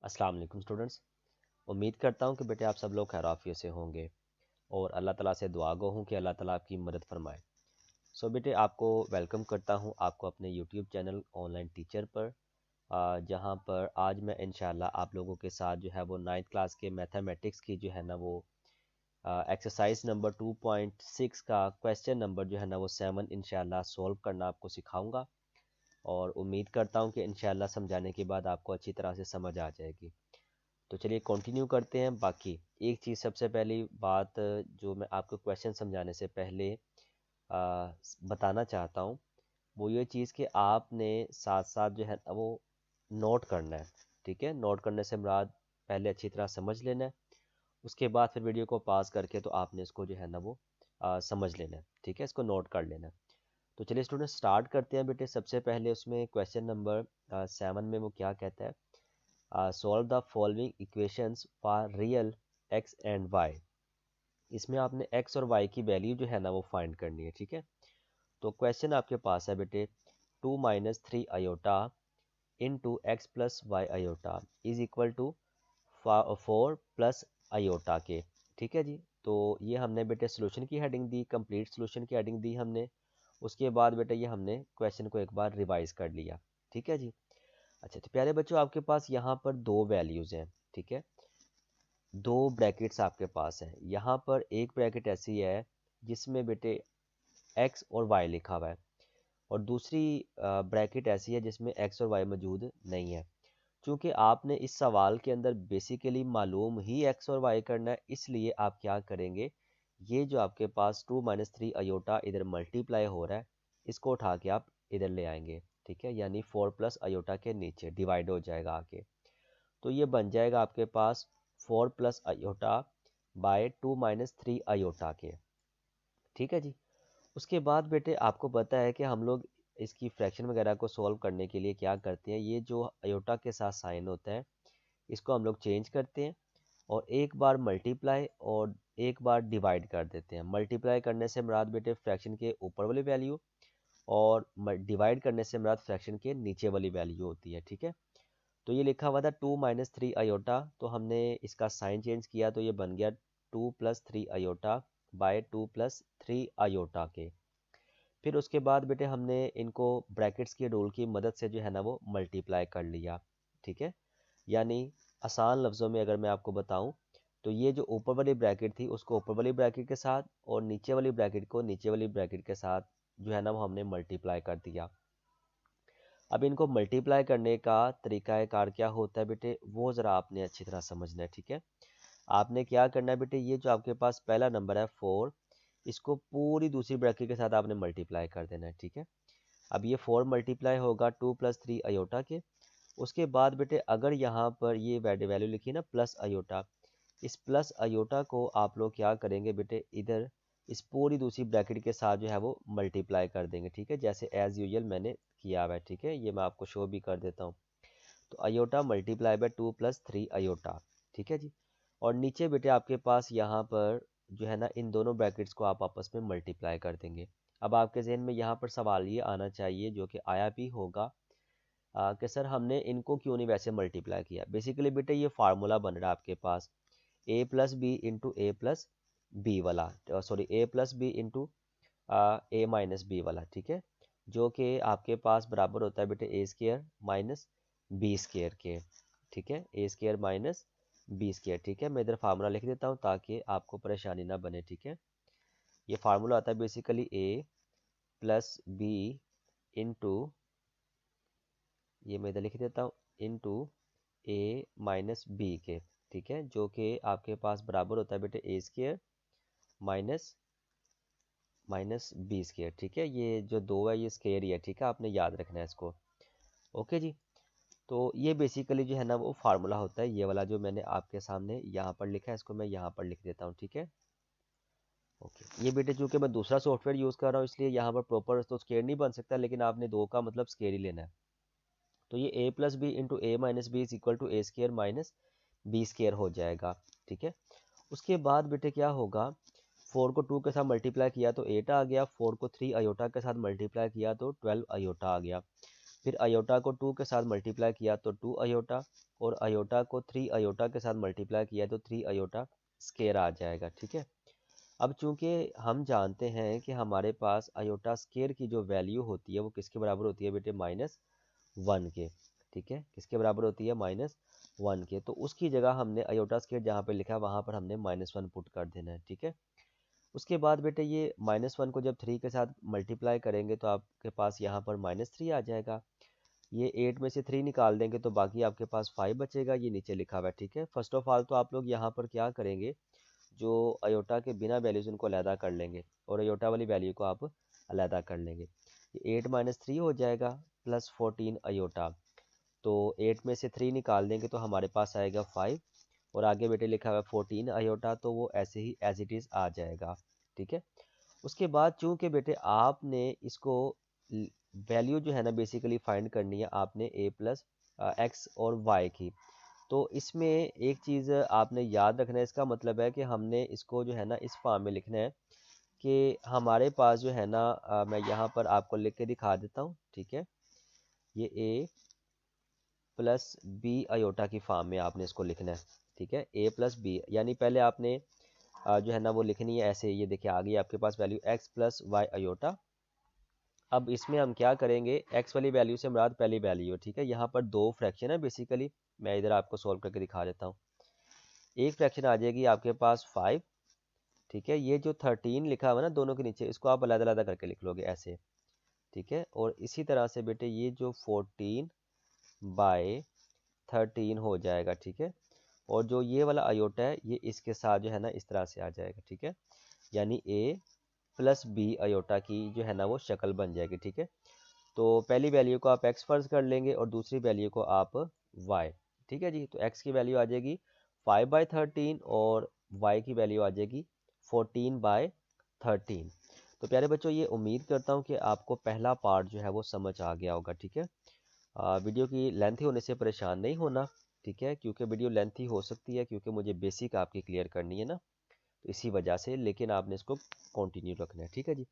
अस्सलाम वालेकुम स्टूडेंट्स। उम्मीद करता हूँ कि बेटे आप सब लोग खैराफियत से होंगे और अल्लाह ताला से दुआ गो हूँ कि अल्लाह ताला आपकी मदद फरमाए। बेटे आपको वेलकम करता हूँ आपको अपने यूट्यूब चैनल ऑनलाइन टीचर पर, जहाँ पर आज मैं इंशाल्लाह आप लोगों के साथ जो है वो 9th क्लास के मैथमेटिक्स की जो है ना वो एक्सरसाइज नंबर 2.6 का क्वेश्चन नंबर जो है ना वो 7 इंशाल्लाह सॉल्व करना आपको सिखाऊंगा और उम्मीद करता हूँ कि इंशाल्लाह समझाने के बाद आपको अच्छी तरह से समझ आ जाएगी। तो चलिए कंटिन्यू करते हैं। बाकी एक चीज़ सबसे पहली बात जो मैं आपको क्वेश्चन समझाने से पहले बताना चाहता हूँ वो ये चीज़ कि आपने साथ साथ जो है ना वो नोट करना है। ठीक है, नोट करने से मुराद पहले अच्छी तरह समझ लेना है, उसके बाद फिर वीडियो को पास करके तो आपने इसको जो है ना वो समझ लेना है। ठीक है, इसको नोट कर लेना है। तो चलिए स्टूडेंट स्टार्ट करते हैं बेटे। सबसे पहले उसमें क्वेश्चन नंबर 7 में वो क्या कहता है, solve the following equations for real x and y. इसमें आपने एक्स और वाई की वैल्यू जो है ना वो फाइंड करनी है। ठीक है, तो क्वेश्चन आपके पास है बेटे 2 - 3 iota into x plus y iota is equal to 4 plus iota के। ठीक है जी, तो ये हमने बेटे सोल्यूशन की हेडिंग दी, कंप्लीट सोल्यूशन की हेडिंग दी हमने। उसके बाद बेटे ये हमने क्वेश्चन को एक बार रिवाइज कर लिया। ठीक है जी। अच्छा, तो प्यारे बच्चों आपके पास यहाँ पर दो वैल्यूज़ हैं। ठीक है, दो ब्रैकेट्स आपके पास हैं। यहाँ पर एक ब्रैकेट ऐसी है जिसमें बेटे एक्स और वाई लिखा हुआ है और दूसरी ब्रैकेट ऐसी है जिसमें एक्स और वाई मौजूद नहीं है। क्योंकि आपने इस सवाल के अंदर बेसिकली मालूम ही एक्स और वाई करना है, इसलिए आप क्या करेंगे, ये जो आपके पास 2 - 3 आयोटा इधर मल्टीप्लाई हो रहा है इसको उठा के आप इधर ले आएंगे। ठीक है, यानी 4 प्लस आयोटा के नीचे डिवाइड हो जाएगा आके। तो ये बन जाएगा आपके पास 4 प्लस आयोटा बाय 2 - 3 आयोटा के। ठीक है जी। उसके बाद बेटे आपको पता है कि हम लोग इसकी फ्रैक्शन वगैरह को सॉल्व करने के लिए क्या करते हैं, ये जो आयोटा के साथ साइन होता है इसको हम लोग चेंज करते हैं और एक बार मल्टीप्लाई और एक बार डिवाइड कर देते हैं। मल्टीप्लाई करने से मुराद बेटे फ्रैक्शन के ऊपर वाली वैल्यू और डिवाइड करने से मुराद फ्रैक्शन के नीचे वाली वैल्यू होती है। ठीक है, तो ये लिखा हुआ था 2 - 3 आयोटा, तो हमने इसका साइन चेंज किया तो ये बन गया 2 + 3 आयोटा बाय 2 + 3 आयोटा के। फिर उसके बाद बेटे हमने इनको ब्रैकेट्स के रूल की मदद से जो है ना वो मल्टीप्लाई कर लिया। ठीक है, यानी आसान लफ्ज़ों में अगर मैं आपको बताऊं तो ये जो ऊपर वाली ब्रैकेट थी उसको ऊपर वाली ब्रैकेट के साथ और नीचे वाली ब्रैकेट को नीचे वाली ब्रैकेट के साथ जो है ना वो हमने मल्टीप्लाई कर दिया। अब इनको मल्टीप्लाई करने का तरीकाकार क्या होता है बेटे, वो ज़रा आपने अच्छी तरह समझना है। ठीक है, आपने क्या करना है बेटे, ये जो आपके पास पहला नंबर है 4, इसको पूरी दूसरी ब्रैकेट के साथ आपने मल्टीप्लाई कर देना है। ठीक है, अब ये 4 मल्टीप्लाई होगा 2 + 3 आयोटा के। उसके बाद बेटे अगर यहाँ पर ये वैल्यू लिखी है ना प्लस आयोटा, इस प्लस आयोटा को आप लोग क्या करेंगे बेटे, इधर इस पूरी दूसरी ब्रैकेट के साथ जो है वो मल्टीप्लाई कर देंगे। ठीक है, जैसे एज यूजुअल मैंने किया हुआ है। ठीक है, ये मैं आपको शो भी कर देता हूँ। तो आयोटा मल्टीप्लाई बाय 2 + 3 आयोटा। ठीक है जी, और नीचे बेटे आपके पास यहाँ पर जो है ना इन दोनों ब्रैकेट्स को आप आपस में मल्टीप्लाई कर देंगे। अब आपके जहन में यहाँ पर सवाल ये आना चाहिए, जो कि आया भी होगा, कि सर हमने इनको क्यों नहीं वैसे मल्टीप्लाई किया। बेसिकली बेटे ये फार्मूला बन रहा है आपके पास a + b × a + b वाला, sorry a + b × a - b वाला। ठीक है, जो कि आपके पास बराबर होता है बेटे a² - b² के। ठीक है, a² - b²। ठीक है, मैं इधर फार्मूला लिख देता हूँ ताकि आपको परेशानी ना बने। ठीक है, ये फार्मूला आता है बेसिकली a + b इंटू, ये मैं इधर लिख देता हूँ, इंटू a - b के। ठीक है, जो कि आपके पास बराबर होता है बेटे a² - b²। ठीक है, ये जो दो है ये स्केयर ही है। ठीक है, आपने याद रखना है इसको। ओके जी, तो ये बेसिकली जो है ना वो फार्मूला होता है, ये वाला जो मैंने आपके सामने यहाँ पर लिखा है इसको मैं यहाँ पर लिख देता हूँ। ठीक है, ओके। ये बेटे चूंकि मैं दूसरा सॉफ्टवेयर यूज़ कर रहा हूँ इसलिए यहाँ पर प्रॉपर तो स्केयर नहीं बन सकता, लेकिन आपने दो का मतलब स्केयर ही लेना है। तो ये a + b into a - b is equal to a² - b² हो जाएगा। ठीक है, उसके बाद बेटे क्या होगा, 4 को 2 के साथ मल्टीप्लाई किया तो 8 आ गया, 4 को 3 आयोटा के साथ मल्टीप्लाई किया तो 12 आयोटा आ गया। फिर आयोटा को 2 के साथ मल्टीप्लाई किया तो 2 आयोटा और अयोटा को 3 अयोटा के साथ मल्टीप्लाई किया तो 3 अयोटा स्केयर आ जाएगा। ठीक है, अब चूंकि हम जानते हैं कि हमारे पास अयोटा स्केयर की जो वैल्यू होती है वो किसके बराबर होती है बेटे, -1 के। ठीक है, किसके बराबर होती है, -1 के। तो उसकी जगह हमने अयोटा स्केयर जहाँ पे लिखा है वहाँ पर हमने -1 पुट कर देना है। ठीक है, उसके बाद बेटे ये -1 को जब 3 के साथ मल्टीप्लाई करेंगे तो आपके पास यहाँ पर -3 आ जाएगा। ये 8 में से 3 निकाल देंगे तो बाकी आपके पास 5 बचेगा, ये नीचे लिखा हुआ है। ठीक है, फर्स्ट ऑफ ऑल तो आप लोग यहाँ पर क्या करेंगे, जो अयोटा के बिना वैल्यूज उनको अलहदा कर लेंगे और अयोटा वाली वैल्यू को आप अलहदा कर लेंगे। ये 8 - 3 हो जाएगा प्लस 14 अयोटा। तो 8 में से 3 निकाल देंगे तो हमारे पास आएगा 5 और आगे बेटे लिखा हुआ है 14 अयोटा, तो वो ऐसे ही एज इट इज़ आ जाएगा। ठीक है, उसके बाद चूंकि बेटे आपने इसको वैल्यू जो है ना बेसिकली फाइंड करनी है आपने a प्लस एक्स और y की, तो इसमें एक चीज़ आपने याद रखना है, इसका मतलब है कि हमने इसको जो है ना इस फॉर्म में लिखना है कि हमारे पास जो है ना मैं यहाँ पर आपको लिख के दिखा देता हूँ। ठीक है, ये a प्लस बी अयोटा की फॉर्म में आपने इसको लिखना है। ठीक है, a प्लस बी, यानी पहले आपने जो है ना वो लिखनी है ऐसे, ये देखिए आ गई आपके पास value x plus y iota. अब इसमें हम क्या करेंगे, x वाली वैल्यू से मुराद पहली वैल्यू है। ठीक है, यहाँ पर दो फ्रैक्शन है बेसिकली, मैं इधर आपको सॉल्व करके दिखा देता हूँ। एक फ्रैक्शन आ जाएगी आपके पास 5। ठीक है, ये जो 13 लिखा हुआ है ना दोनों के नीचे, इसको आप अलग अलग करके लिख लोगे ऐसे। ठीक है, और इसी तरह से बेटे ये जो 14/13 हो जाएगा। ठीक है, और जो ये वाला अयोटा है ये इसके साथ जो है ना इस तरह से आ जाएगा। ठीक है, यानी a प्लस बी अयोटा की जो है ना वो शक्ल बन जाएगी। ठीक है, तो पहली वैल्यू को आप x फर्ज कर लेंगे और दूसरी वैल्यू को आप y। ठीक है जी, तो x की वैल्यू आ जाएगी 5/13 और y की वैल्यू आ जाएगी 14/13। तो प्यारे बच्चों, ये उम्मीद करता हूँ कि आपको पहला पार्ट जो है वो समझ आ गया होगा। ठीक है, वीडियो की लेंथी होने से परेशान नहीं होना। ठीक है, क्योंकि वीडियो लेंथी हो सकती है क्योंकि मुझे बेसिक आपकी क्लियर करनी है ना, तो इसी वजह से, लेकिन आपने इसको कंटिन्यू रखना है। ठीक है जी।